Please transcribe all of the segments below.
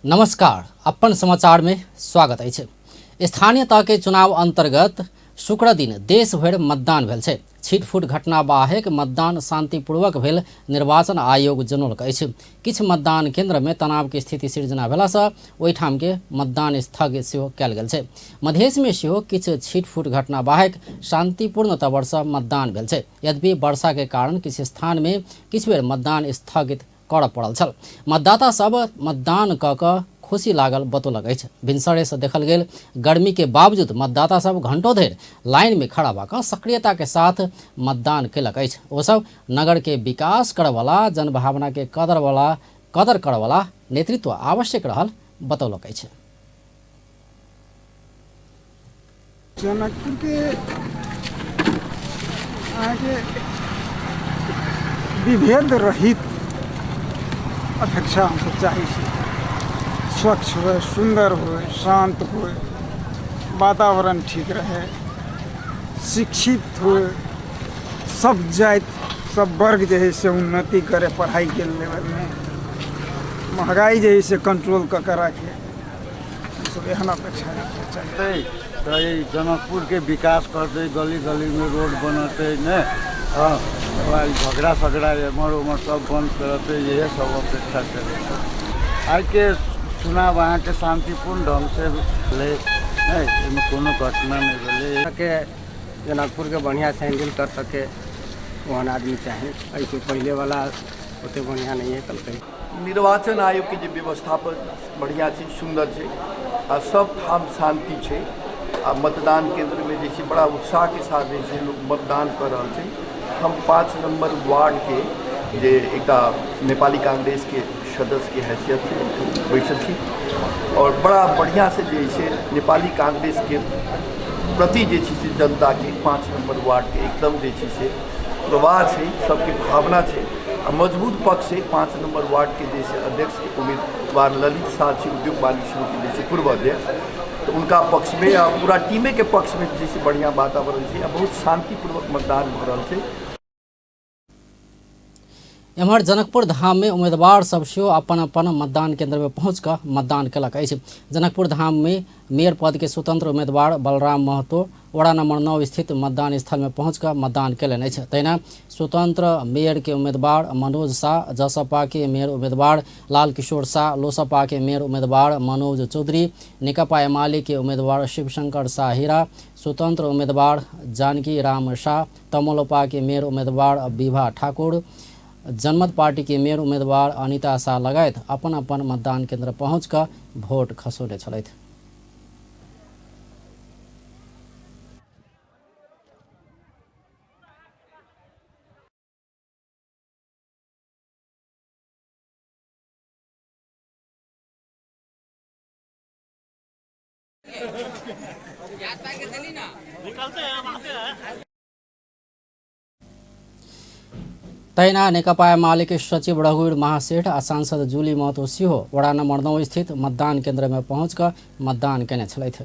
नमस्कार, अपन समाचार में स्वागत अछि। स्थानीय तह के चुनाव अंतर्गत शुक्र दिन देश भर मतदान भेल छै। छिटफुट घटना बाहेक मतदान शांतिपूर्वक भेल निर्वाचन आयोग जनौलक अछि। किछु मतदान केंद्र में तनाव के स्थिति सिर्जना भेला सँ ओहिठाम के मतदान स्थगित सेहो कयल गेल छै। मधेश में सेहो किछु छिटफुट घटना बाहेक शांतिपूर्ण तवर सँ मतदान भेल छै। यद्यपि वर्षा के कारण किछु स्थान में किछु बेर मतदान स्थगित करऽ पड़ल छल। मतदाता सब मतदान कऽ कऽ खुशी लागल बतौलक अछि। भिनसरे से देखल गेल गर्मी के बावजूद मतदाता सब घंटों धरि लाइन में खड़ा भऽ सक्रियता के साथ मतदान केलक अछि। ओ सब नगर के विकास करऽ वाला जनभावना के कदर करऽ वाला नेतृत्व आवश्यक रहल बतौलक अछि। जनकपुर के आगे विभेद रहित अपेक्षा हमसब चाहै छी। स्वच्छ हो, सुंदर हो, शांत हो, वातावरण ठीक रहे, शिक्षित हो, सब जाति सब वर्ग जो है से उन्नति करे पढ़ाई के लेवल में, महंगाई जो है से कंट्रोल कर रखे, सब एहन अपेक्षा चाहिए। तो ये जनकपुर के विकास करते, गली गली में रोड बनते न, झगड़ा सगड़ा एमर उमर सब बंद करते, यही सब अपेक्षा करे। आज के चुनाव वहाँ के शांतिपूर्ण ढंग से ले, इसमें कोनो घटना नहीं भेले। के जनकपुर के बढ़िया से हैंडल कर सके वहाँ आदमी चाहे, ऐसे पहले वाला उतने बढ़िया नहीं है। कल निर्वाचन आयोग के जो व्यवस्थापन बढ़िया छै, सुंदर छै, आ सब ठाम शांति छै। आ मतदान केंद्र में जैसे बड़ा उत्साह के साथ जैसे लोग मतदान कर रहे हैं। हम 5 नंबर वार्ड के जे एक नेपाली कांग्रेस के सदस्य के हैसियत से बैठल थी और बड़ा बढ़िया से जैसे नेपाली कांग्रेस के प्रति जैसे जनता के 5 नंबर वार्ड के एकदम जैसे प्रवाह है, सबके भावना है। मजबूत पक्ष से 5 नंबर वार्ड के जैसे अध्यक्ष के उम्मीदवार ललित साक्षी उद्योग वाणिज्य समिति के जैसे पूर्व अध्यक्ष, तो उनका पक्ष में पूरा टीमे के पक्ष में जैसे बढ़िया वातावरण है, बहुत शांतिपूर्वक मतदान हो रहा है। एम्हर जनकपुर धाम में उम्मीदवार सब सेहो अपन अपन मतदान केंद्र में पहुँच कर मतदान कलक अछि। जनकपुर धाम में मेयर पद के स्वतंत्र उम्मीदवार बलराम महतो वड़ा नंबर 9 स्थित मतदान स्थल में पहुँच कर मतदान कयलनि अछि। तहिना स्वतंत्र मेयर के उम्मीदवार मनोज शाह, जसपा के मेयर उम्मीदवार लाल किशोर शाह, लोसपा के मेयर उम्मीदवार मनोज चौधरी, नेकपा एमाले के उम्मीदवार शिवशंकर शाह हीरा, स्वतंत्र उम्मीदवार जानकी राम शाह, तमोलोपा के मेयर उम्मीदवार विभा ठाकुर, जनमत पार्टी के मेयर उम्मीदवार अनिता शाह लगायत अपन अपन मतदान केंद्र पहुँच कर भोट खसौले छलथि। तहिना नेकपा एमाले के सचिव रघुवीर महासेठ आ सांसद जूली महतो सेहो वड़ा नंबर 9 स्थित मतदान केंद्र में पहुँच कर मतदान केने छलथि।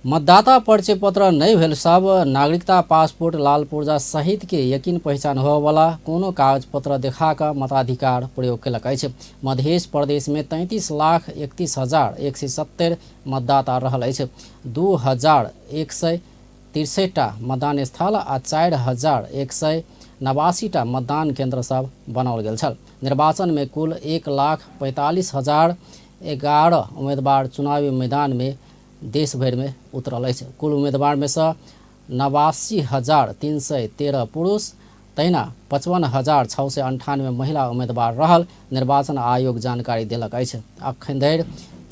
मतदाता परिचय पत्र नहीं भेल सब नागरिकता पासपोर्ट लाल पुर्जा सहित के यकीन पहचान होबय वाला कोनो कागज पत्र देखा कर मताधिकार प्रयोग कयलक अछि। मध्य प्रदेश में 33,31,170 मतदाता रहल अछि। 2,163 टा मतदान स्थल आ 4,189 टा मतदान केंद्र सब बनाओल गेल छल। निर्वाचन में कुल 1,45,011 उम्मीदवार चुनावी मैदान में देश भर में उतरल अछि। कुल उम्मीदवार में से 89,313 पुरुष, तहिना 55,698 महिला उम्मीदवार रहल निर्वाचन आयोग जानकारी देलक अछि। अखन धरि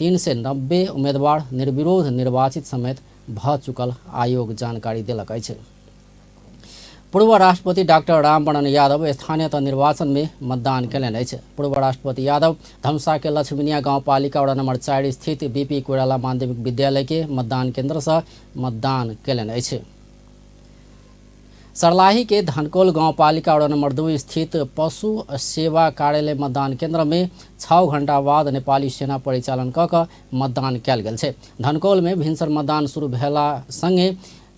390 उम्मीदवार निर्विरोध निर्वाचित समेत भ चुकल आयोग जानकारी देलक अछि। पूर्व राष्ट्रपति डॉक्टर रामवरण यादव स्थानीय निर्वाचन में मतदान कयलनि अछि। पूर्व राष्ट्रपति यादव धमसा के लक्ष्मीनिया गांवपालिका वड़ा नंबर 4 स्थित बीपी कोइराला माध्यमिक विद्यालय के मतदान केंद्र से मतदान कयलनि अछि। सर्लाही के धनकौल गांवपालिका वड़ा नंबर 2 स्थित पशु सेवा कार्यालय मतदान केंद्र में 6 घंटा बाद नेपाली सेना परिचालन क मतदान कयल गेल छै। धनकौल में भिनसर मतदान शुरू भेला संगे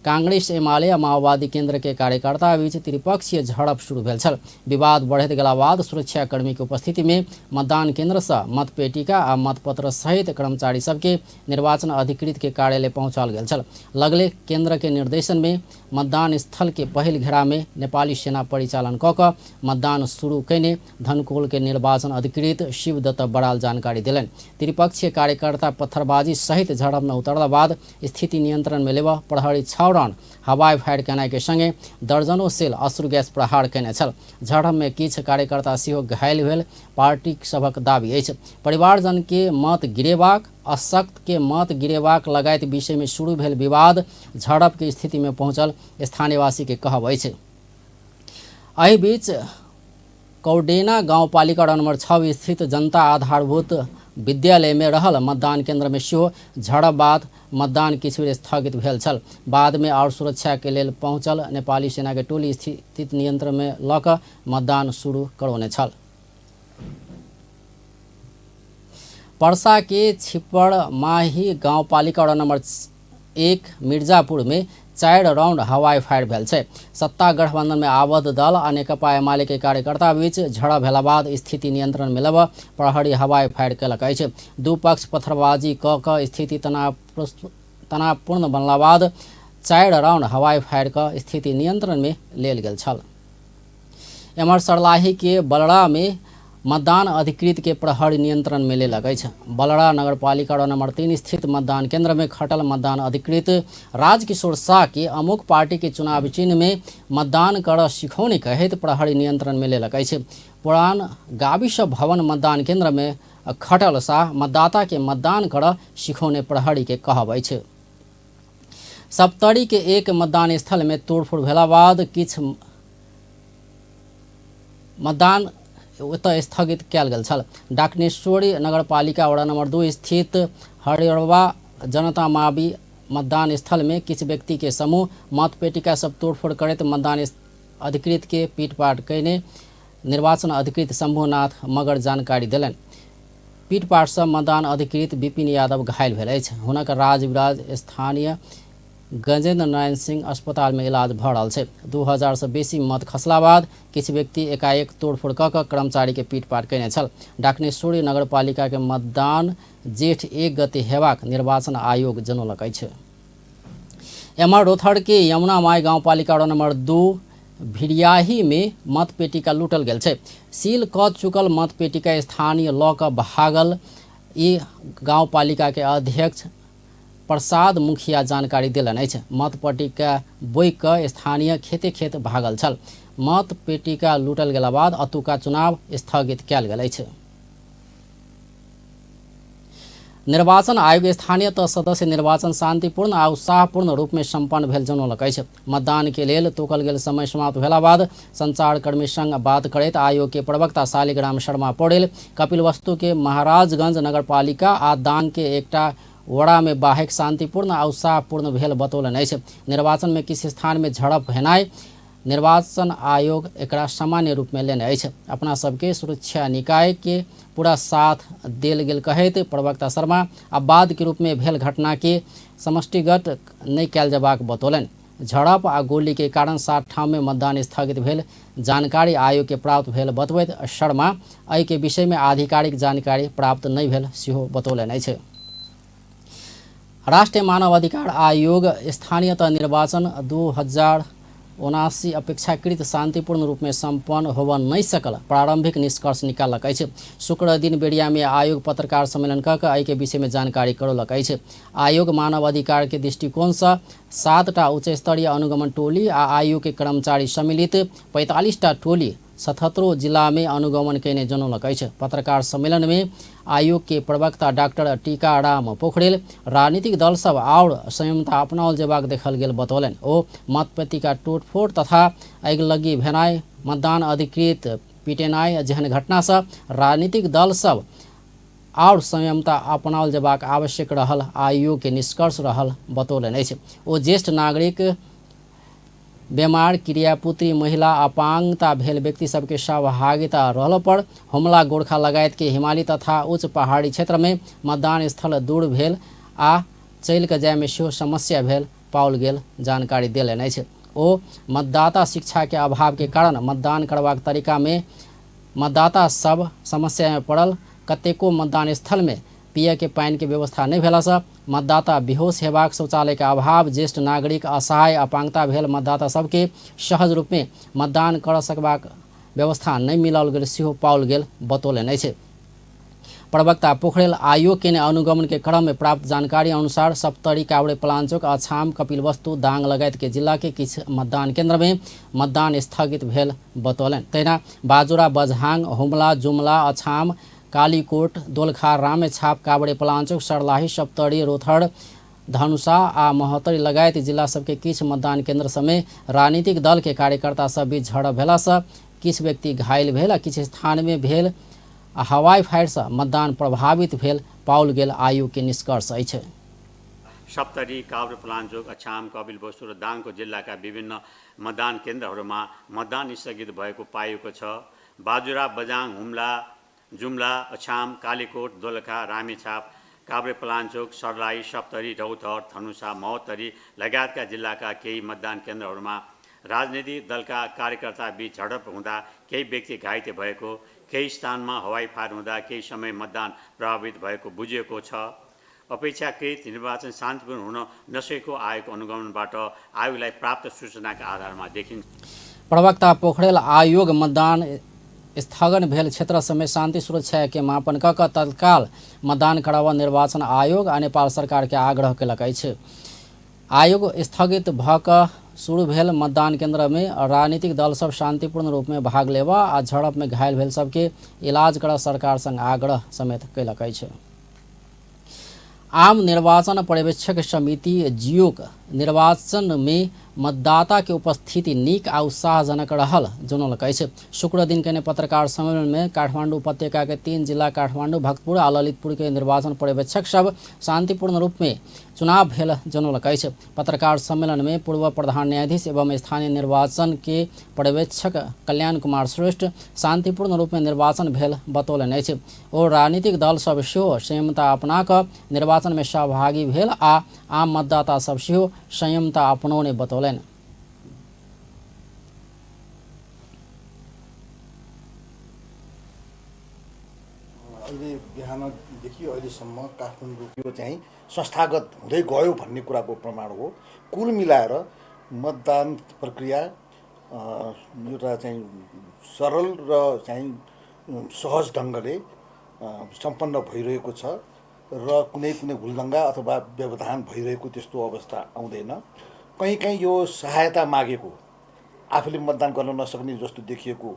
कांग्रेस एमाले आ माओवादी केंद्र के कार्यकर्ता बीच त्रिपक्षीय झड़प शुरू भेल छल। विवाद बढ़ैत गेला बाद सुरक्षाकर्मी के उपस्थिति में मतदान केंद्र से मतपेटिका आ मतपत्र सहित कर्मचारी सबके निर्वाचन अधिकृत के कार्यालय पहुंचाल गेल छल। लगले केंद्र के निर्देशन में मतदान स्थल के पहिल घेरा में नेपाली सेना परिचालन क क मतदान शुरू कैने धनकोल के निर्वाचन अधिकृत शिवदत्त बड़ाल जानकारी दिलन। त्रिपक्षीय कार्यकर्ता पत्थरबाजी सहित झड़प में उतरला बाद स्थिति नियंत्रण में लेवा प्रहरी 6 राउंड हवाई फायर केनाइ के संगे दर्जनों सेल अश्रु गैस प्रहार केने छल। झड़प में किछ कार्यकर्ता सेहो घायल भेल पार्टी सभक दाबी अछि। परिवारजन के मत गिरेबाक अशक्त के मत गिरेबाक लगायत विषय में शुरू भेल विवाद झड़प के स्थिति में पहुंचल स्थानीयवासी के कहब अछि। एहि बीच कौडेना गाउँपालिका नंबर 6 स्थित जनता आधारभूत विद्यालय में रहल मतदान केंद्र में सेहो झड़प बाद मतदान किछु बेर स्थगित भेल छल। बाद में और सुरक्षा के लेल पहुंचल नेपाली सेना के टोली स्थिति नियंत्रण में ल क मतदान शुरू करौने छल। पर्सा के छिपड़माही गाउँपालिका नंबर 1 मिर्जापुर में 4 राउंड हवाई फायर भेल छै। सत्ता गठबंधन में आबद्ध दल आ नेकपा एमाले के कार्यकर्ता बीच झड़प भेला बाद स्थिति नियंत्रण में लेबा प्रहरी हवाई फायर केलक अछि। दू पक्ष पत्थरबाजी क क स्थिति तनावपूर्ण बनला बाद 4 राउंड हवाई फायर क स्थिति नियंत्रण में लेल गेल छल। एम्हर सर्लाही के बलड़ा में मतदान अधिकृत के प्रहरी नियंत्रण में लेलक अछि। बलड़ा नगरपालिका नंबर 3 स्थित मतदान केंद्र में खटल मतदान अधिकृत राजकिशोर शाह के अमुक पार्टी के चुनाव चिन्ह में मतदान कर सिखौने कहैत प्रहरी नियंत्रण में लेलक अछि। पुरान गाविस भवन मतदान केंद्र में खटल शाह मतदाता के मतदान कर सिखौने प्रहरी के कहब अछि। सप्तरी के एक मतदान स्थल में तोड़फोड़ भेला बाद किछ मतदान ओतऽ स्थगित कयल गेल छल। डाकनेश्वरी नगरपालिका वड़ा नंबर 2 स्थित हरियरवा जनता मावी मतदान स्थल में किछ व्यक्ति के समूह मतपेटिका सब तोड़फोड़ करैत मतदान अधिकृत के पीटपाट कैने निर्वाचन अधिकृत शंभुनाथ मगर जानकारी दिलन। पीटपाट से मतदान अधिकृत विपिन यादव घायल भेल अछि। हुनक राजविराज स्थानीय गजेंद्र नारायण सिंह अस्पताल में इलाज भ रहल छै। 2000 से बेसी मत खसला बाद किछ व्यक्ति एकाएक तोड़फोड़ क क कर्मचारी के पीटपाट कैने छल। डाकनेश्वरी नगरपालिका के मतदान जेठ 1 गते हेबाक निर्वाचन आयोग जनौलक अछि। एम्हर रोथड़ के यमुना माई गाउँपालिका नंबर 2 भिड़ियाही में मतपेटिका लूटल गेल छै। सील क चुकल मतपेटिका स्थानीय ल क भागल ई गाउँपालिका के अध्यक्ष प्रसाद मुखिया जानकारी दिलन अछि। मतपेटिका बोइ क स्थानीय खेते खेत भागल छल। मतपेटिका लूटल गेला बाद अतुका चुनाव स्थगित कयल गेल अछि। निर्वाचन आयोग स्थानीय तह सदस्य निर्वाचन शांतिपूर्ण आ उत्साहपूर्ण रूप में संपन्न भेल जनौलक अछि। मतदान के लेल तोकल गेल समय समाप्त भेला बाद संचारकर्मी संग बात करैत आयोग के प्रवक्ता शालिग्राम शर्मा पौडेल कपिलवस्तु के महाराजगंज नगरपालिका आ दाङ के एकटा वड़ा में बाहेक शांतिपूर्ण आ उत्साहपूर्ण भेल बतौलन अछि। निर्वाचन में किसी स्थान में झड़प हेनाइ निर्वाचन आयोग एकरा सामान्य रूप में लेने अछि। अपना सबके सुरक्षा निकाय के पूरा साथ देल गेल कहैत प्रवक्ता शर्मा अपवाद के रूप में भेल घटना के समष्टिगत नहीं कयल जबाक बतौलन। झड़प आ गोली के कारण 7 ठाम में मतदान स्थगित भेल जानकारी आयोग के प्राप्त भेल बतबैत शर्मा एहि के विषय में आधिकारिक जानकारी प्राप्त नहीं भेल सेहो बतौलन अछि। राष्ट्रीय मानव अधिकार आयोग स्थानीयतः निर्वाचन 2079 अपेक्षाकृत शांतिपूर्ण रूप में संपन्न होब नहीं सकल प्रारंभिक निष्कर्ष निकालक अछि। शुक्र दिन बेड़िया में आयोग पत्रकार सम्मेलन क एहि के विषय में जानकारी करौलक अछि। आयोग मानव अधिकार के दृष्टिकोण से 7टा उच्च स्तरीय अनुगमन टोली आ आयोग के कर्मचारी सम्मिलित 45टा टोली 77 जिला में अनुगमन कैने जनौलक अछि। पत्रकार सम्मेलन में आयोग के प्रवक्ता डॉक्टर टीकाराम पोखरेल राजनीतिक दल सब और संयमता अपनाओल जेबाक देखल गेल बतौलन। ओ मतपेटिका तोड़फोड़ तथा आगिलगी भेनाइ मतदान अधिकृत पिटेनाइ जेहन घटना से राजनीतिक दल सब और संयमता अपनाओल जेबाक आवश्यक रहल आयोग के निष्कर्ष रहल बतौलन अछि। ओ ज्येष्ठ नागरिक बीमार क्रियापुत्री महिला अपांगता भेल व्यक्ति सबके सहभागिता रहल पर हुमला गोरखा लगायत के हिमालय तथा उच्च पहाड़ी क्षेत्र में मतदान स्थल दूर भेल आ चल के जाय में सेहो समस्या भेल पाओल गेल जानकारी देलनि अछि। ओ मतदाता शिक्षा के अभाव के कारण मतदान करबाक तरीका में मतदाता सब समस्या में पड़ल। कतेको मतदान स्थल में पिए के पानि के व्यवस्था नहीं भेलासँ मतदाता बेहोश हेबाक, शौचालय के अभाव, ज्येष्ठ नागरिक असहाय, अपांगता भेल मतदाता सबके सहज रूप में मतदान कर सकबाक व्यवस्था नहीं मिलाओल गेल सेहो पाओल गेल बतौलनि अछि। प्रवक्ता पोखरेल आयोग के अनुगमन के क्रम में प्राप्त जानकारी अनुसार सप्तरी, कावड़े, पलाञ्चोक, अछाम, कपिलवस्तु, दाङ लगायत के जिला के किछ मतदान केन्द्र में मतदान स्थगित भेल बतौलनि। तहिना बाजुरा, बझाङ, हुम्ला, जुम्ला, अछाम, कालीकोट, दोलखा, रामेछाप, कावड़े, पलाञ्चोक, सर्लाही, सप्तरी, रोथड़, धनुषा आ महोत्तरी लगायत जिला सबके किछ मतदान केन्द्र समेत राजनीतिक दल के कार्यकर्ता सब बीच झड़प भेलासँ किछ व्यक्ति घायल भेल आ किछ स्थान में भेल हवाई फायर से मतदान प्रभावित भेल पाओल गेल आयोग के निष्कर्ष अछि। सप्तरी, काभ्रे, पलाञ्चोक, अछाम, कपिलवस्तु र दाङको जिल्लाका विभिन्न मतदान केन्द्रहरूमा मतदान स्थगित भएको पाइएको छ। बाजुरा, बझाङ, हुम्ला, जुम्ला, अछाम, कालीकोट, दोलखा, रामेछाप, काभ्रे, पलाञ्चोक, सर्लाही, सप्तरी, रौतहट, धनुषा, महोत्तरी लगायतका जिल्लाका केही मतदान केन्द्रहरूमा राजनीतिक दलका कार्यकर्ता बीच झडप हुँदा केही व्यक्ति घाइते भएको, केही स्थानमा हवाई फायर हुँदा केही समय मतदान प्रभावित भएको बुझिएको छ। अपेक्षाकृत निर्वाचन शान्तिपूर्ण हुन नसकेको आयोगको अनुगमनबाट आयोगलाई प्राप्त सूचनाका आधारमा देखिन्छ। प्रवक्ता पोखरेल आयोग मतदान स्थगन भेल क्षेत्र समेत शान्ति सुरक्षा के मापन कऽ तत्काल मतदान कराबऽ निर्वाचन आयोग आ नेपाल सरकार के आग्रह केलक अछि। आयोग स्थगित भऽ कऽ शुरू भेल मतदान केन्द्र में राजनीतिक दल सब शांतिपूर्ण रूप में भाग लेबा आ झड़प में घायल भेल सबके इलाज करऽ सरकार संग आग्रह समेत कयलक अछि। आम निर्वाचन पर्यवेक्षक समिति जियोक निर्वाचन में मतदाता के उपस्थिति नीक आ उत्साहजनक रहल जनौलक अछि। शुक्र दिन केने पत्रकार सम्मेलन में काठमांडू उपत्यका के 3 जिला काठमांडू, भक्तपुर आ ललितपुर के निर्वाचन पर्यवेक्षक सब शांतिपूर्ण रूप में चुनाव भेल जनौलक अछि। पत्रकार सम्मेलन में पूर्व प्रधान न्यायाधीश एवं स्थानीय निर्वाचन के पर्यवेक्षक कल्याण कुमार श्रेष्ठ शांतिपूर्ण रूप में निर्वाचन भेल बतौलनि अछि। ओ राजनीतिक दल सब सेहो संयमता अपना कऽ निर्वाचन में सहभागी भेल आ आम मतदाता सब सेहो संयमता अपनौने बतौलनि। अहिले बिहानदेखि अहिलेसम्म काठमाडौँ चाहिँ संस्थागत हुँदै गयो भन्ने कुराको प्रमाण हो। कुल मिलाएर मतदान प्रक्रिया एउटा चाहिँ सरल र चाहिँ सहज ढङ्गले सम्पन्न भइरहेको छ र कुनै कुनै हुलदङ्गा अथवा व्यवधान भइरहेको त्यस्तो अवस्था आउँदैन। कहीँ यो सहायता मागेको, आफूले मतदान गर्न नसक्ने जस्तो देखिएको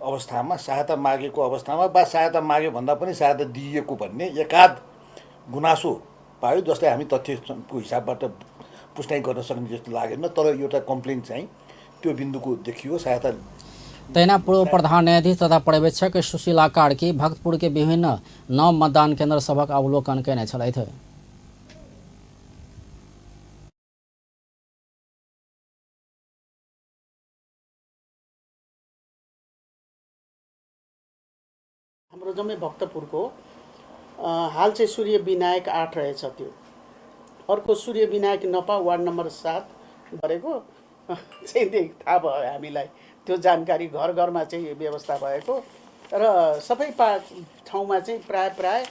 अवस्थामा सहायता मागेको अवस्थामा वा सहायता माग्यो भन्दा पनि सहायता दिइएको भन्ने एकाध गुनासो पायो, जसलाई हामी तथ्यको हिसाबबाट पुष्टि गर्न सक्ने जस्तो लागेन। तर एउटा कम्प्लेन चाहिँ त्यो बिन्दुको देखियो सहायता। तैना पूर्व प्रधान न्यायाधीश तथा पर्यवेक्षक सुशीला कार्की भक्तपुर के विभिन्न 9 मतदान केन्द्र सभक अवलोकन कयने छलथि। हाम्रो जम्मै भक्तपुरको हाल चाहिँ सूर्य विनायक 8 रहेछ। त्यो अर्को सूर्य विनायक नपा वार्ड नम्बर 7 गरेको चाहिँ थाहा भयो हामीलाई। त्यो जानकारी घर घरमा चाहिँ व्यवस्था भएको र सबै ठाउँमा चाहिँ प्राय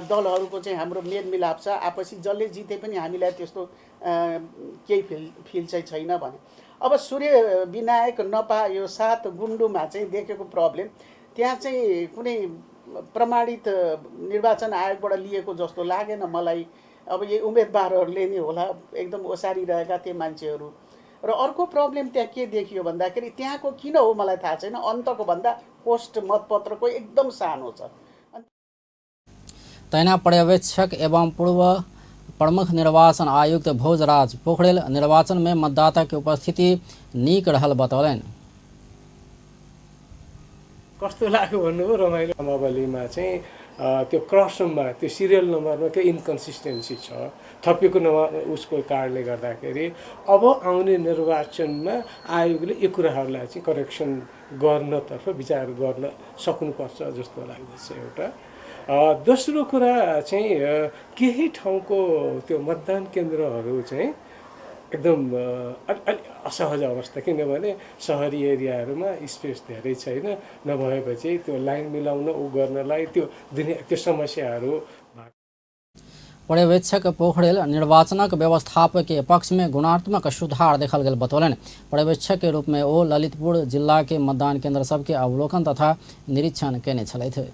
दलहरूको चाहिँ हाम्रो मेलमिलाप छ। आपसी जसले जिते पनि हामीलाई त्यस्तो केही फिल चाहिँ छैन भने। अब सूर्य विनायक नपा यो 7 गुन्डुमा चाहिँ देखेको प्रब्लम, त्यहाँ चाहिँ कुनै प्रमाणित निर्वाचन आयोगबाट लिएको जस्तो लागेन मलाई। अब यो उम्मेदवारहरूले नै होला एकदम ओसारिरहेका थिए मान्छेहरू। र अर्को प्रब्लम त्यहाँ के देखियो भन्दाखेरि त्यहाँको किन हो मलाई थाहा छैन, अन्तको भन्दा पोस्ट मतपत्रको एकदम सानो छ। तैना पर्यवेक्षक एवं पूर्व प्रमुख निर्वाचन आयुक्त भोजराज पोखरेल निर्वाचन में मतदाता की उपस्थिति नीक रहल बतौलनि। कस्तो लाग्यो भन्नुभयो, रमाइलो। नामावलीमा चाहिँ त्यो क्रस नम्बर, त्यो सिरियल नम्बरमा केही इन्कन्सिस्टेन्सी छ थपिएको उसको कारणले गर्दाखेरि अब आउने निर्वाचनमा आयोगले यो कुराहरूलाई चाहिँ करेक्सन गर्नतर्फ विचार गर्न सक्नुपर्छ जस्तो लाग्दछ एउटा। दोस्रो कुरा चाहिँ केही ठाउँको त्यो मतदान केन्द्रहरू चाहिँ एकदम अलि असहज अवस्था, किनभने सहरी एरियाहरूमा स्पेस धेरै छैन, नभएपछि त्यो लाइन मिलाउन गर्नलाई त्यो समस्याहरू। पर्यवेक्षक पोखरेल निर्वाचनक व्यवस्थापक के पक्ष में गुणात्मक सुधार देखल गेल बतौलन। पर्यवेक्षक के रूप में ओ ललितपुर जिला के मतदान केंद्र सबके अवलोकन तथा निरीक्षण केने छलथि।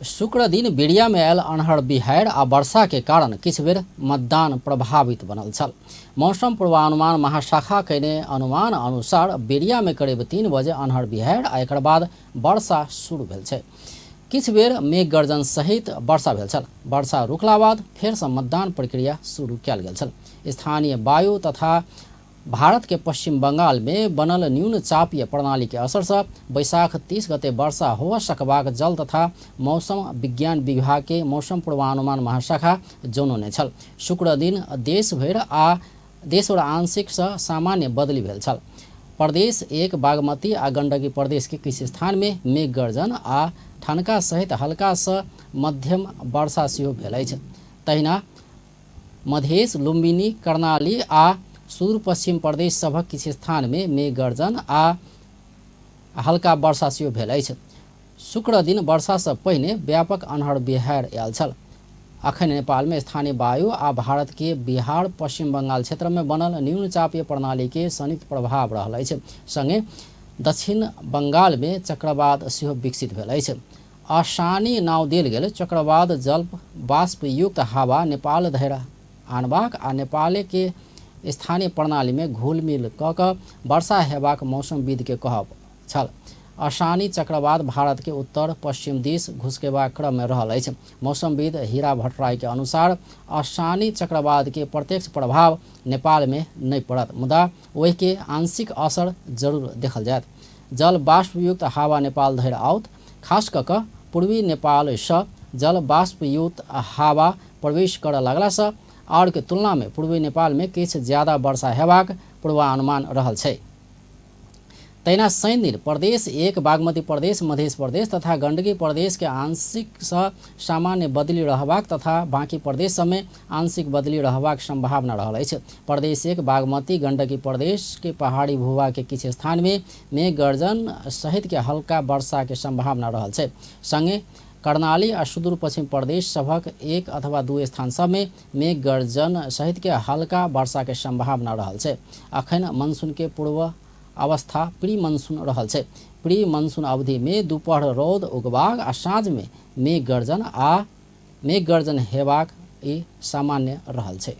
शुक्र दिन बेड़िया में आयल अन्हर बिहाड़ आ वर्षा के कारण किछ बेर मतदान प्रभावित बनल छल। मौसम पूर्वानुमान महाशाखा केने अनुमान अनुसार बेड़िया में करीब 3 बजे अन्हर बिहाड़ आ एकर बाद वर्षा शुरू भेल छै। किछ बेर मेघ गर्जन सहित वर्षा भेल छल। वर्षा रुकला बाद फेर से मतदान प्रक्रिया शुरू कयल गेल छल। स्थानीय वायु तथा भारत के पश्चिम बंगाल में बनल न्यून चापीय प्रणाली के असर से बैशाख 30 गते वर्षा हो सकबाक जल तथा मौसम विज्ञान विभाग के मौसम पूर्वानुमान महाशाखा जनौने छल। शुक्र दिन देश भर आंशिक से सामान्य बदली भेल छल। प्रदेश 1 बागमती आ गंडकी प्रदेश के किछ स्थान में मेघ गर्जन आ ठनका सहित हल्का से मध्यम वर्षा सेहो भेल अछि। तहिना मधेश, लुम्बिनी, कर्णाली आ सुदूर पश्चिम प्रदेश सभक किछ स्थान में मेघ गर्जन आ हल्का वर्षा सेहो भेल अछि। शुक्र दिन वर्षा से पहिने व्यापक अन्हर बिहाड़ आयल छल। अखन नेपाल में स्थानीय वायु आ भारत के बिहार पश्चिम बंगाल क्षेत्र में बनल न्यून चापीय प्रणाली के संयुक्त प्रभाव रहल अछि। संगे दक्षिण बंगाल में चक्रवात सेहो विकसित भेल अछि। आसानी नाव देल गेल चक्रवात जल बाष्प युक्त हवा नेपाल धरि आनबाक आ नेपाल के स्थानीय प्रणाली में घुलमिल क वर्षा हेबाक मौसमविद के कहब छल। आसानी चक्रवात भारत के उत्तर पश्चिम दिश घुसकेबाक क्रम में रहल अछि। मौसमविद हीरा भट्टराय के अनुसार आसानी चक्रवात के प्रत्यक्ष प्रभाव नेपाल में नहीं पड़त, मुदा ओहि के आंशिक असर जरूर देखल जायत। जल बाष्पयुक्त हवा नेपाल धरि आओत। खास कऽ पूर्वी नेपाल से जल बाष्पयुक्त हवा प्रवेश करऽ लगला से और के तुलना में पूर्वी नेपाल में किछ ज्यादा वर्षा हेबाक पूर्वानुमान रहल छै। तहिना शनि दिन प्रदेश 1 बागमती प्रदेश, मध्य प्रदेश तथा गंडकी प्रदेश के आंशिक से सामान्य बदली रहबाक तथा बाकी प्रदेश सब में आंशिक बदली रहबाक संभावना रहल अछि। प्रदेश 1 बागमती गंडकी प्रदेश के पहाड़ी भूभाग के किछ स्थान में मेघ गर्जन सहित के हल्का वर्षा के संभावना रहल छै। संगे कर्णाली आ सुदूर पश्चिम प्रदेश सभक 1 अथवा 2 स्थान सब में मेघ गर्जन सहित के हल्का वर्षा के संभावना रहल छै। अखन मानसून के पूर्व अवस्था प्री मानसून रहल छै। प्री मानसून अवधि में दोपहर रौद उगबाक आ साँझ में मेघ गर्जन हेबाक ई सामान्य रहल छै।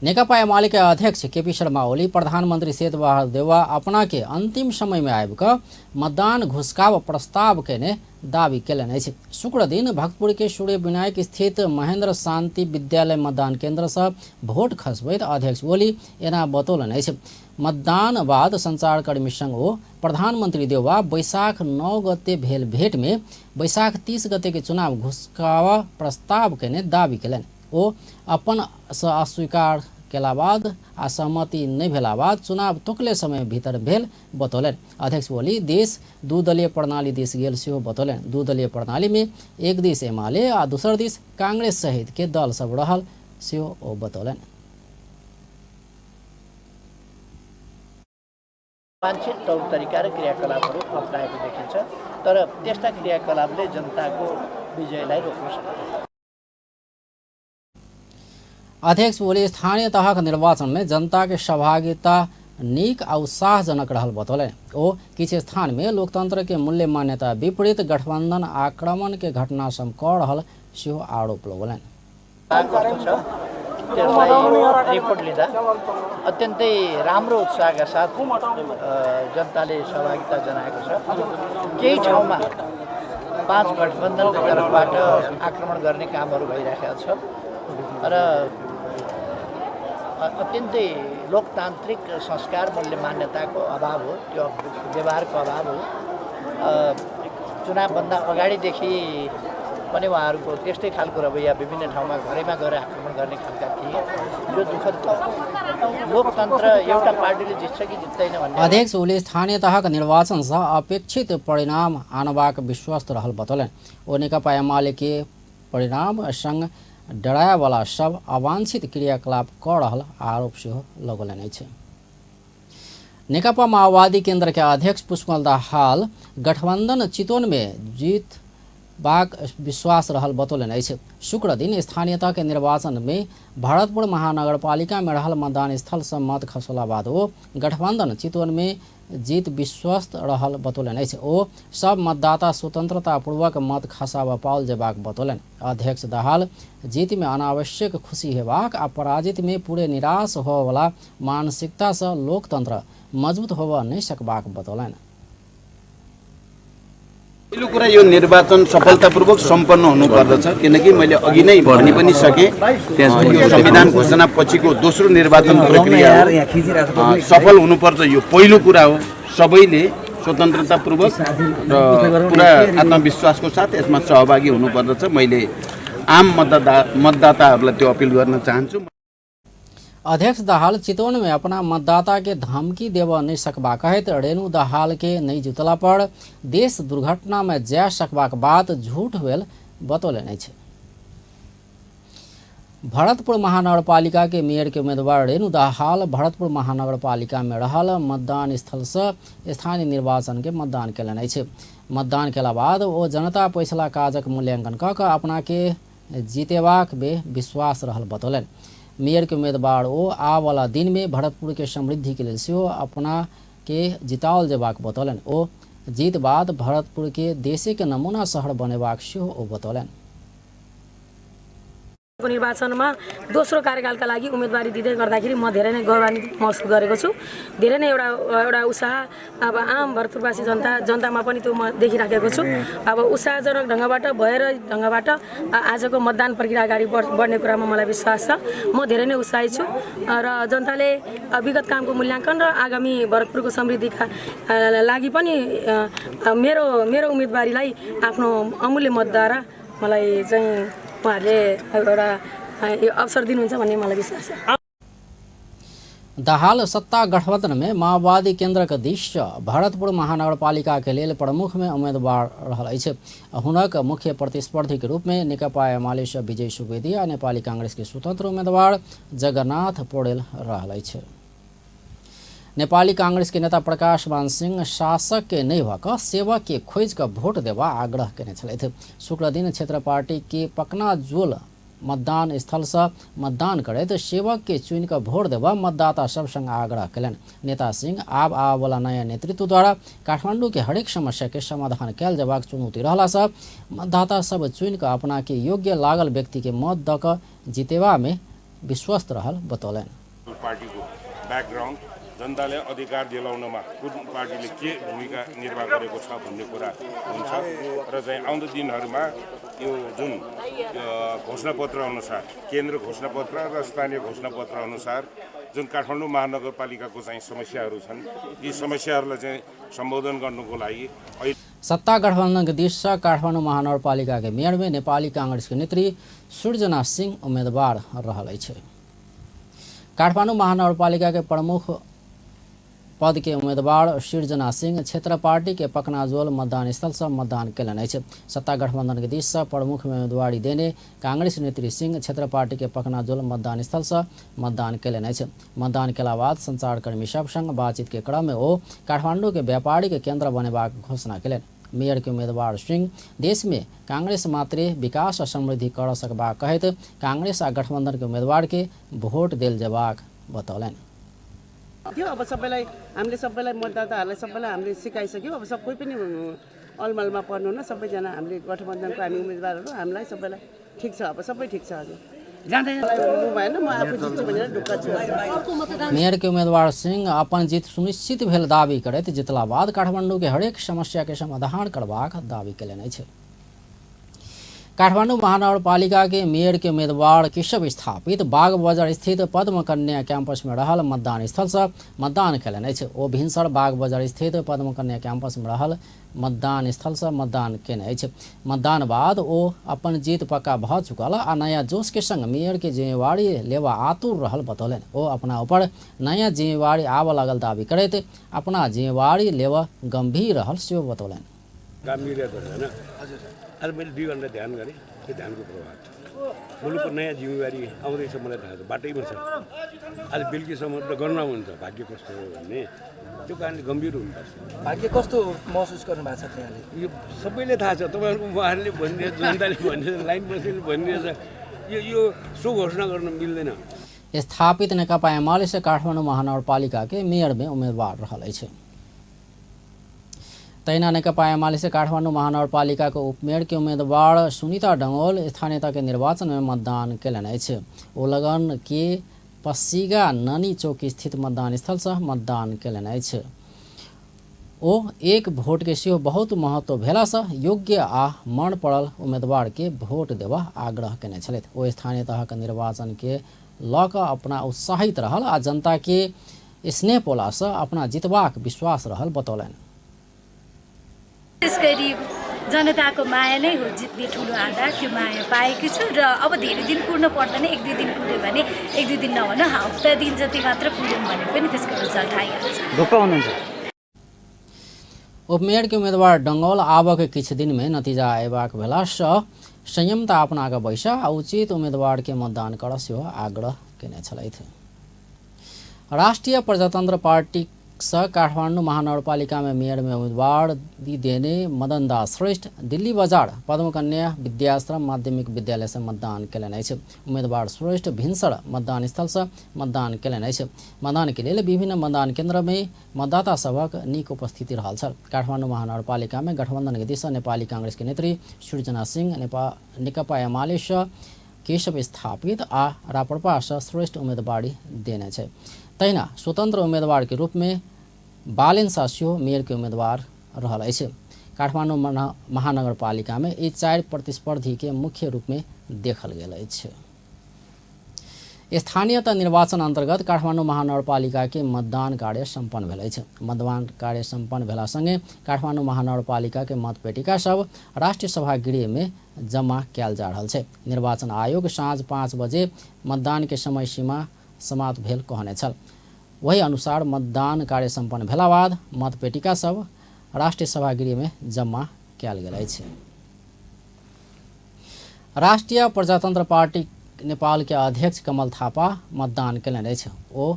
नेकपा एमाले के अध्यक्ष केपी शर्मा ओली प्रधानमंत्री शेरबहादुर देउवा अपना के अंतिम समय में आबि कऽ मतदान घुसकाव प्रस्ताव केने दावी केलनि अछि। शुक्र दिन भक्तपुर के सूर्य विनायक स्थित महेंद्र शांति विद्यालय मतदान केंद्र से भोट खसबैत अध्यक्ष ओली एना बतौलनि अछि। मतदान बाद संचारकर्मी संग ओ प्रधानमंत्री देउवा बैशाख 9 गते भेल भेंट में बैशाख 30 गते के चुनाव घुसकाव प्रस्ताव केने दावी केलनि। ओ अपन से अस्वीकार केला बाद आ सहमति नहीं भेला बाद चुनाव तोकले समय भीतर भेल बतौलन। अध्यक्ष ओली देश 2 दलीय प्रणाली दिस गेल सेहो बतौलन। 2 दलीय प्रणाली में एक दिस एमाले आ दोसर दिस कांग्रेस सहित के दल सब रहल सेहो ओ बतौलन। मान्छे तौर तरिका र क्रियाकलापहरू अप्नाएको देखिन्छ, तर त्यस्ता क्रियाकलापले जनताको विजयलाई रोक्न सक्दैन। अध्यक्ष ओली स्थानीय तहक निर्वाचन में जनता के सहभागिता नीक आ उत्साहजनक रहल बतौलन। ओ किछ स्थान में लोकतंत्र के मूल्य मान्यता विपरीत गठबंधन आक्रमण के घटना सब कऽ रहल सेहो आरोप लगौलन। त्यसलाई रिपोर्ट लिँदा अत्यन्तै राम्रो उत्साहका साथ जनताले सहभागिता जनाएको छ। केही ठाउँमा 5 गठबन्धनको तर्फबाट आक्रमण गर्ने कामहरू भइरहेको छ र अत्यन्तै लोकतान्त्रिक संस्कार मूल्य मान्यताको अभाव हो, त्यो व्यवहारको अभाव हो। चुनावभन्दा अगाडिदेखि पनि उहाँहरूको त्यस्तै खालको रवैया विभिन्न ठाउँमा घरैमा गएर आक्रमण गर्ने खालका थिए, जो दुःखद लोकतन्त्र एउटा पार्टीले जित्छ कि जित्दैन भन्ने। अध्यक्ष ओली स्थानीय तहक निर्वाचन से अपेक्षित परिणाम आनबाक विश्वस्त रहल बतौलन। ओ नेकपा एमाले के परिणाम संग डराएवाला सब अवांछित क्रियाकलाप कऽ रहल आरोप सेहो लगौलनि अछि। नेकपा माओवादी केंद्र के अध्यक्ष पुष्पकमल दाहाल गठबंधन चितवन में जीत बाक विश्वास रहल बतौलनि अछि। शुक्र दिन स्थानीयता के निर्वाचन में भरतपुर महानगरपालिका में रहल मतदान स्थल से मत खसोला बाद ओ गठबंधन चितवन में जीत विश्वस्त रहल बतौलनि अछि। ओ सब मतदाता स्वतंत्रतापूर्वक मत खसाबऽ पाओल जेबाक बतौलनि। अध्यक्ष दाहाल जीत में अनावश्यक खुशी हेबाक आ पराजित में पूरे निराश होबला मानसिकता से लोकतंत्र मजबूत होबऽ नहि सकबाक बतौलनि। पहिलो कुरा यो निर्वाचन सफलतापूर्वक सम्पन्न हुनुपर्दछ, किनकि मैले अघि नै भनि पनि सके यो संविधान घोषणा पछिको दोस्रो निर्वाचन प्रक्रिया सफल हुनुपर्छ। यो पहिलो कुरा हो। सबैले स्वतन्त्रतापूर्वक र पुरा आत्मविश्वासको साथ यसमा सहभागी हुनुपर्दछ। मैले आम मतदाताहरूलाई त्यो अपिल गर्न चाहन्छु। अध्यक्ष दाहाल चितवन में अपना मतदाता के धमकी देव नहीं सकबा कहत रेणु दाहाल के नहीं जुतला पर देश दुर्घटना में जा सकबाक बात झूठ भेल बतौलनि अछि। भरतपुर महानगरपालिका के मेयर के उम्मीदवार रेणु दाहाल भरतपुर महानगरपालिका में रहल मतदान स्थल से स्थानीय निर्वाचन के मतदान कयलनि अछि। मतदान केला बाद ओ जनता पैसला काजक मूल्यांकन कऽ कऽ अपना के जीतेबाक में विश्वास रहल बतौलनि। मेयर के उम्मीदवार ओ आवाला दिन में भरतपुर के समृद्धि के लिए सेहो अपना के जिताओल जेबाक बतौलनि। ओ जीत बाद भरतपुर के देशे के नमूना शहर बनेबाक सेहो ओ बतौलनि। निर्वाचनमा दोस्रो कार्यकालका लागि उम्मेदवारी दिँदै गर्दाखेरि म धेरै नै गौरवान्वित महसुस गरेको छु। धेरै नै एउटा उत्साह अब आम भरतपुरवासी जनतामा पनि त्यो म देखिराखेको छु। अब उत्साहजनक ढङ्गबाट भएर ढङ्गबाट आजको मतदान प्रक्रिया अगाडि बढ्ने कुरामा मलाई विश्वास छ। म धेरै नै उत्साहित छु र जनताले विगत कामको मूल्याङ्कन र आगामी भरतपुरको समृद्धिका लागि पनि मेरो उम्मेदवारीलाई आफ्नो अमूल्य मतद्वारा मलाई चाहिँ उहाँहरूले एउटा अवसर दिनुहुन्छ भन्ने मलाई विश्वास छ। दाहाल सत्ता गठबंधन में माओवादी केंद्र के दिश भरतपुर महानगरपालिका के लिए प्रमुख में उम्मीदवार रहल अछि। हुनक मुख्य प्रतिस्पर्धी के रूप में नेकपा एमाले से विजय सुवेदी आ नेपाली कांग्रेस के स्वतंत्र उम्मीदवार जगन्नाथ पौडेल रहल अछि। नेपाली कांग्रेस के नेता प्रकाश मान सिंह शासक के नहीं भऽ सेवक के खोज कर भोट देवा आग्रह केने छलथि। शुक्र दिन क्षेत्र पार्टी के पकनाजोल मतदान स्थल से मतदान करैत सेवक के चुन कर भोट देवा मतदाता सब संग आग्रह कयलनि। नेता सिंह आब आबवला नया नेतृत्व द्वारा काठमांडू के हरेक समस्या के समाधान कयल जेबाक चुनौती रहला से मतदाता सब चुन कर अपना के योग्य लागल व्यक्ति के मत दऽ कऽ जितेबा में विश्वस्त रहल बतौलनि। पार्टीको ब्याकग्राउन्ड जनताले अधिकार दिलाउनमा कुन पार्टीले के भूमिका निर्वाह गरेको छ भन्ने कुरा हुन्छ र चाहिँ आउँदो दिनहरूमा यो जुन घोषणापत्र अनुसार केन्द्र घोषणापत्र र स्थानीय घोषणापत्र अनुसार जुन काठमाडौँ महानगरपालिकाको चाहिँ समस्याहरू छन् यी समस्याहरूलाई चाहिँ सम्बोधन गर्नुको लागि सत्ता गठबंधन के दिश से काठमांडू महानगरपालिका के मेयर में नेपाली कांग्रेस के नेत्री सृजना सिंह उम्मीदवार रहल अछि। काठमांडू महानगरपालिका के प्रमुख पद के उम्मीदवार सृजना सिंह क्षेत्र पार्टी के पकनाजोल मतदान स्थल से मतदान कयलनि अछि। सत्ता गठबंधन के दिश से प्रमुख में उम्मीदवारी देने कांग्रेस नेत्री सिंह क्षेत्र पार्टी के पकनाजोल मतदान स्थल से मतदान कयलनि अछि। मतदान केला बाद संचारकर्मी सब संग बातचीत के क्रम में ओ काठमांडू के व्यापारिक केंद्र बनेबाक घोषणा कयलनि। मेयर के उम्मीदवार सिंह देश में कांग्रेस मात्रे विकास और समृद्धि कर सकबा कहत कांग्रेस आ गठबंधन के उम्मीदवार के भोट देल जेबाक बतौलनि। अब सबैलाई हामीले सबैलाई मतदाताहरूलाई सबैलाई हामीले सिकाइसक्यौँ। अब सब कोही पनि अलमलमा पर्नु न, सबैजना हामीले गठबन्धनको हामी उम्मेदवारहरू हामीलाई सबैलाई ठिक छ। अब सबै ठिक छ। हजुर भएन म आफू जित्छु भनेर ढुक्क छु। मेयर के उम्मीदवार सिंह अपन जीत सुनिश्चित भेल दावी करैत जितला बाद काठमांडू के हरेक समस्या के समाधान करबाक दावी कयलनि अछि। काठमांडू महानगरपालिका के मेयर के उम्मीदवार केशव स्थापित बाग बजार स्थित पद्म कन्या कैंपस में रहल मतदान स्थल से मतदान कयलनि अछि। ओ भिनसर बाग बजार स्थित पद्म कन्या कैंपस में रहल मतदान स्थल से मतदान कयने अछि। मतदान बाद ओ अपन जीत पक्का भऽ चुकल आ नया जोश के संग मेयर के जिम्मेवारी लेवा आतुर रहल बतौलनि। ओ अपना ऊपर नया जिम्मेवारी आबऽ लागल दावी करैत अपना जिम्मेवारी लेवा गंभीर रहल सेहो बतौलनि। अरू मैले 2 घण्टा ध्यान गरेँ, त्यो ध्यानको प्रभाव मुलुकको नयाँ जिम्मेवारी आउँदैछ मलाई थाहा छ, बाटैमा छ। आज बेलुकीसम्म त गर्न हुन्छ, भाग्य कस्तो हो भन्ने त्यो कारणले गम्भीर हुनुपर्छ। भाग्य कस्तो महसुस गर्नु भएको छ त्यहाँले? यो सबैले थाहा छ, तपाईँहरूको उहाँहरूले भनिरहेछ, जनताले भनिरहेछ, लाइन बसेर भनिरहेछ, यो सो घोषणा गर्न मिल्दैन। स्थापित नेकपा एमाले से काठमाडौँ महानगरपालिका के मेयर में उम्मीदवार रहल छे। तैना नेकपा एमाले से काठमाडौँ महानगरपालिका को उपमेयर के उम्मीदवार सुनीता डंगोल स्थानीयता के निर्वाचन में मतदान केलनि छे। ओ लगन के पसिगा ननी चौक स्थित मतदान स्थल से मतदान केलनि छे। ओ एक भोट के सेहो बहुत महत्व भेला से योग्य आ मन पड़ल उम्मीदवार के भोट देवा आग्रह केने छलथि। ओ स्थानीय तह के निर्वाचन के लऽ कऽ अपना उत्साहित रहल आ जनता के स्नेह पोला से अपना जितबाक विश्वास रहल बतौलनि। त्यसगरी जनताको माया नै हो जित्ने ठुलो आधार, त्यो माया पाएकी छु र अब धेरै दिन कुर्न पर्दैन। 1-2 दिन कुर्यो भने 1-2 दिन नभन हप्ता दिन जति मात्र कुर्यौँ भने पनि त्यसको रिजल्ट आइहाल्छ। ढुक्क हुनुहुन्छ? उपमेयर के उम्मीदवार डंगोल आबक किछ दिन में नतीजा अयबाक भेला सँ संयमता अपना कऽ बैसा उचित उम्मीदवार के मतदान कर सेहो आग्रह केने छलथि। राष्ट्रीय प्रजातंत्र पार्टी से काठमाडौँ महानगरपालिका में मेयर में उम्मीदवार देने मदन दास श्रेष्ठ दिल्ली बाजार पद्मकन्या विद्याश्रम माध्यमिक विद्यालय से मतदान केलनि छे। उम्मीदवार श्रेष्ठ भिनसर मतदान स्थल से मतदान केलनि छे। मतदान के लिए विभिन्न मतदान केन्द्र में मतदाता सभक नीक उपस्थिति रहल छल। काठमाडौँ महानगरपालिका में गठबंधन के दिशा नेपाली कांग्रेस के नेत्री सृजना सिंह नेकपा एमाले से केशव स्थापित आ राप्रपा से श्रेष्ठ उम्मीदवारी देने छे। तहिना स्वतंत्र उम्मीदवार के रूप में बालेन सासियो मेयर के उम्मीदवार रहल अछि। काठमाडौँ महानगरपालिका में ई 4 प्रतिस्पर्धी के मुख्य रूप में देखल गेल अछि। स्थानीयता निर्वाचन अंतर्गत काठमाडौँ महानगरपालिका के मतदान कार्य सम्पन्न भेल अछि। मतदान कार्य सम्पन्न भेला संगे काठमाडौँ महानगरपालिका के मतपेटिका सब राष्ट्रिय सभा गृह में जमा कयल जा रहल छै। निर्वाचन आयोग साँझ 5 बजे मतदान के समय सीमा समाप्त भेल कहने छल। वही अनुसार मतदान कार्य सम्पन्न भेला बाद मतपेटिका सब राष्ट्रीय सभा गृह में जमा कयल गेल अछि। राष्ट्रीय प्रजातंत्र पार्टी नेपाल के अध्यक्ष कमल थापा मतदान केलनि अछि। ओ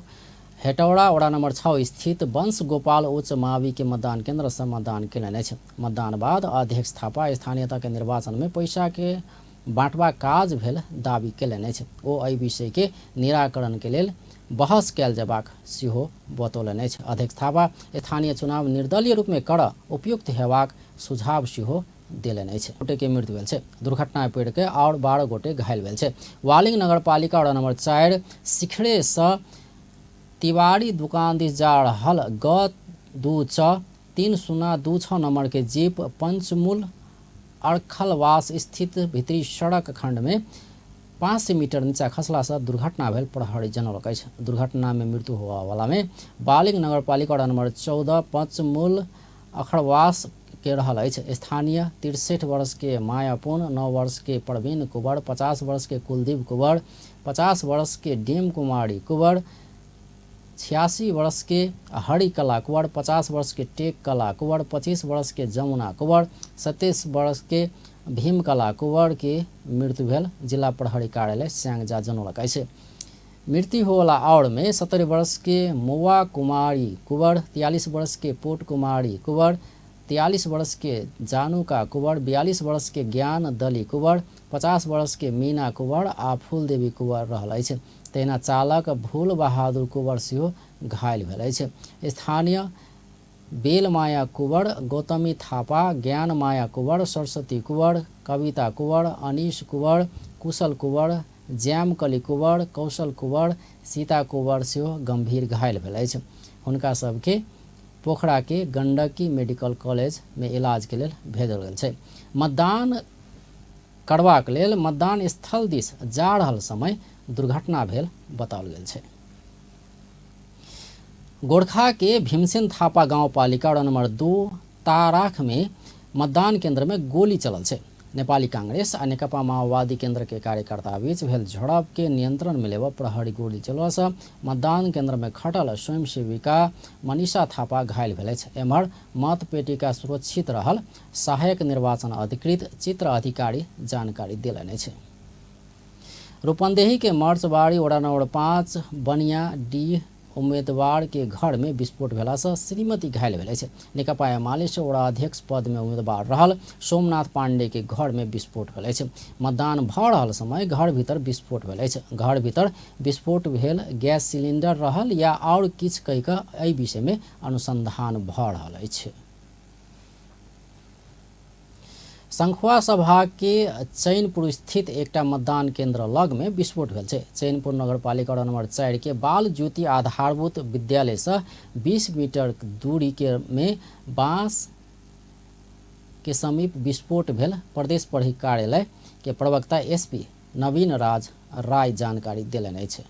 हेटौडा वडा नंबर 6 स्थित वंश गोपाल उच्च मावि के मतदान केंद्र से मतदान केलनि अछि। मतदान बाद अध्यक्ष थापा स्थानीयता के निर्वाचन में पैसा के बाँटवा काज भेल दावी केलनि अछि। ओ एहि विषय के निराकरण के लेल बहस कयल जेबाक सेहो बतौलनि अछि। अध्यक्ष थापा स्थानीय चुनाव निर्दलीय रूप में कर उपयुक्त हेबाक सुझाव सेहो देलनि अछि। गोटे के मृत्यु भेल छै। दुर्घटना पीड़ के और 12 गोटे घायल भेल छै। वालिङ नगरपालिका वडा नंबर 4 सिखड़े से तिवारी दुकान दिस जा रहल G2C3026 नंबर के जीप पंचमूल अरखलवास स्थित भीतरी सड़क खंड में 500 मीटर नीचा खसला से दुर्घटना भेल प्रहरी जनौलक अछि। दुर्घटना में मृत्यु हुआ वाला में वालिङ नगरपालिका वडा नंबर 14 पंचमूल अखड़वास के रहल अछि। स्थानीय 63 वर्ष के मायापुन, 9 वर्ष के प्रवीण कुंवर, 50 वर्ष के कुलदीप कुंवर, 50 वर्ष के डेम कुमारी कुंवर, 86 वर्ष के हरिकला कुंवर, 50 वर्ष के टेक कला कुंवर, 25 वर्ष के जमुना कुंवर, 27 वर्ष के भीमकला कुंवर के मृत्यु भेल जिला प्रहरी कार्यालय स्याङ्जा जनौलक अछि। मृत्यु होला और में 17 वर्ष के मुवा कुमारी कुंवर, 43 वर्ष के पोट कुमारी कुंवर, 43 वर्ष के जानुका कुंवर, 42 वर्ष के ज्ञान दली कुंवर, 50 वर्ष के मीना कुंवर आ फूलदेवी कुंवर रहल अछि। तहिना चालक भूल बहादुर कुंवर सेहो घायल भेल अछि। स्थानीय बेलमाया कुंवर, गौतमी थापा, ज्ञान माया कुंवर, सरस्वती कुंवर, कविता कुंवर, अनीश कुंवर, कुशल कुंवर, ज्यामकली कुंवर, कौशल कुंवर, सीता कुंवर सेहो गंभीर घायल भेल अछि। हुनका सबके पोखरा के गंडकी मेडिकल कॉलेज में इलाज के लेल भेजल गेल छै। मतदान करबाक लेल मतदान स्थल दिस जा रहल समय दुर्घटना भेल बताओल गेल छै। गोरखा के भीमसेन थापा गाउँपालिका वडा नंबर 2 ताराख में मतदान केंद्र में गोली चलल छै। नेपाली कांग्रेस आ नेकपा माओवादी केंद्र के कार्यकर्ता बीच भेल झड़प के नियंत्रण में लेवा प्रहरी गोली चलवा से मतदान केंद्र में खटल स्वयंसेविका मनीषा थापा घायल भेल अछि। एम्हर मतपेटिका सुरक्षित रहल सहायक निर्वाचन अधिकृत चित्र अधिकारी जानकारी देलनि अछि। रूपन्देही के मर्चबाड़ी वडा नंबर 5 बनिया डी उम्मेदवार के घर में विस्फोट भेला से श्रीमती घायल भेल छै। नेकपा एमाले से वडा अध्यक्ष पद में उम्मीदवार रहल सोमनाथ पांडे के घर में विस्फोट भेल छै। मतदान भ रहल समय घर भीतर विस्फोट भेल छै। घर भीतर विस्फोट भेल गैस सिलेंडर रहल या और किछ कहि कऽ एहि विषय में अनुसंधान भ रहल अछि। संखुआ सभा के चैनपुर स्थित एकटा मतदान केंद्र लग में विस्फोट भेल छै। चैनपुर नगरपालिका वडा नंबर 4 के बाल ज्योति आधारभूत विद्यालय से 20 मीटर दूरी के में बांस के समीप विस्फोट भेल प्रदेश प्रहरी कार्यालय के प्रवक्ता एसपी नवीन राज राय जानकारी देलनि अछि।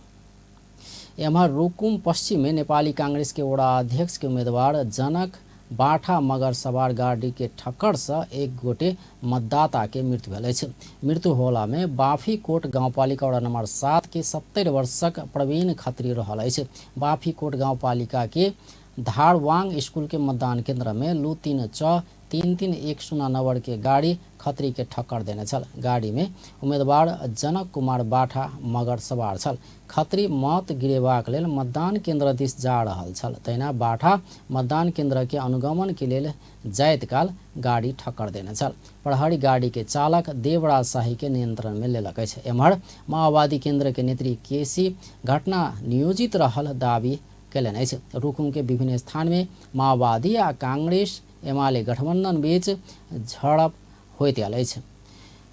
एम्हर रुकुम पश्चिम में नेपाली कांग्रेस के वडा अध्यक्ष के उम्मीदवार जनक बाठा मगर सवार गाड़ी के ठक्कर से एक गोटे मतदाता के मृत्यु भेल अछि। मृत्यु होला में बाफीकोट गाउँपालिका वडा नंबर 7 के 70 वर्षक प्रवीण खत्री रहल अछि। बाफीकोट गाउँपालिका के धारवांग स्कूल के मतदान केंद्र में लू 3 च 3310 नंबर के गाड़ी खत्री के ठक्कर देने छल। गाड़ी में उम्मीदवार जनक कुमार बाठा मगर सवार छल। खत्री मत गिरेबाक लेल मतदान केंद्र दिस जा रहल छल। तहिना बाठा मतदान केंद्र के अनुगमन के लेल जाइत काल गाड़ी ठक्कर देने छल। प्रहरी गाड़ी के चालक देवराज शाही के नियंत्रण में लेलक अछि। एम्हर माओवादी केंद्र के नेत्री केसी घटना नियोजित रहल दावी कयलनि अछि। रुकुम के विभिन्न स्थान में माओवादी आ कांग्रेस एमाले गठबंधन बीच झड़प होइत आयल अछि।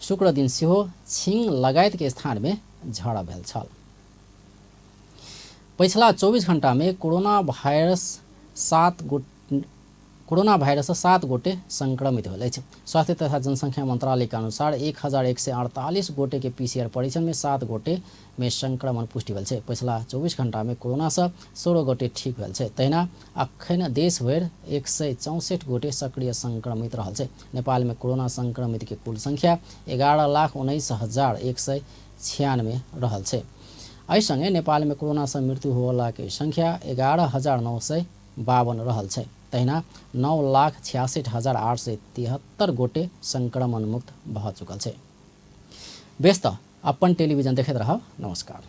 शुक्र दिन सेहो छिंग लगायत के स्थान में झड़प भेल छल। पिछला 24 घंटा में कोरोना भाइरस से 7 गोटे संक्रमित भेल अछि। स्वास्थ्य तथा जनसंख्या मंत्रालय के अनुसार 1148 गोटे के पीसीआर परीक्षण में 7 गोटे में संक्रमण पुष्टि भेल छै। पिछला 24 घंटा में कोरोना से 16 गोटे ठीक भेल छै। तहिना अखन देश भर 164 गोटे सक्रिय संक्रमित रहल छै। नेपाल में कोरोना संक्रमित के कुल संख्या 11,19,196 रहल छै। एहि संगे नेपाल में कोरोना से मृत्यु होला के संख्या 11,952 रहल छै। तहिना 9,86,873 गोटे संक्रमण मुक्त भऽ चुकल छै। व्यस्त अपन टेलीविजन देखैत रहब। नमस्कार।